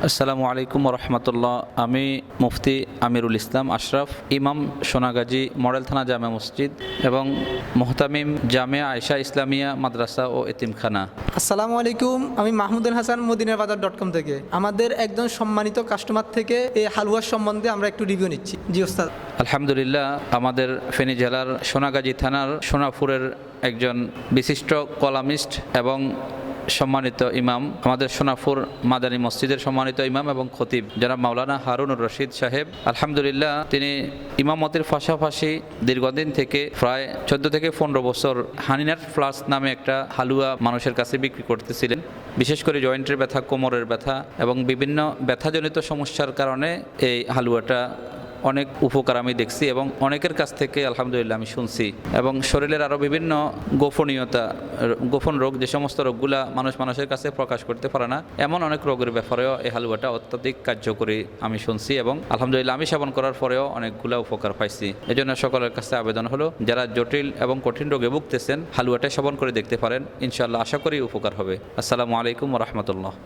আসসালামু আলাইকুম রহমতুল্লাহ। আমি মুফতি আমিরুল ইসলাম আশরাফ, ইমাম সোনাগাজী মডেল থানা জামে মসজিদ এবং মোহতামিম জামিয়া আয়েশা ইসলামিয়া মাদ্রাসা ও এতিমখানা। আসসালামু আলাইকুম, আমি মাহমুদুল হাসান মদিনাবাজার.com থেকে। আমাদের একজন সম্মানিত কাস্টমার থেকে এই হালুয়ার সম্বন্ধে আমরা একটু রিভিউ নিচ্ছি। জি ওস্তাদ। আলহামদুলিল্লাহ, আমাদের ফেনী জেলার সোনাগাজী থানার সোনাপুরের একজন বিশিষ্ট কলামিস্ট এবং সম্মানিত ইমাম, আমাদের সোনাপুর মাদানী মসজিদের সম্মানিত ইমাম এবং খতিব জনাব মাওলানা হারুনুর রশিদ সাহেব, আলহামদুলিল্লাহ তিনি ইমামতির পাশাপাশি দীর্ঘদিন থেকে প্রায় 14 থেকে 15 বছর হানিনাট প্লাস নামে একটা হালুয়া মানুষের কাছে বিক্রি করতেছিলেন। বিশেষ করে জয়েন্টের ব্যথা, কোমরের ব্যথা এবং বিভিন্ন ব্যথাজনিত সমস্যার কারণে এই হালুয়াটা অনেক উপকার আমি দেখছি এবং অনেকের কাছ থেকে আলহামদুলিল্লাহ আমি শুনছি। এবং শরীরের আরও বিভিন্ন গোপন রোগ, যে সমস্ত রোগগুলা মানুষের কাছে প্রকাশ করতে পারে না, এমন অনেক রোগের ব্যাপারেও এই হালুয়াটা অত্যধিক কার্যকরী আমি শুনছি এবং আলহামদুলিল্লাহ আমি সেবন করার পরেও অনেকগুলা উপকার পাইছি। এজন্য সকলের কাছে আবেদন হলো, যারা জটিল এবং কঠিন রোগে ভুগতেছেন হালুয়াটা সেবন করে দেখতে পারেন, ইনশাআল্লাহ আশা করি উপকার হবে। আসসালামু আলাইকুম ওয়া রাহমাতুল্লাহ।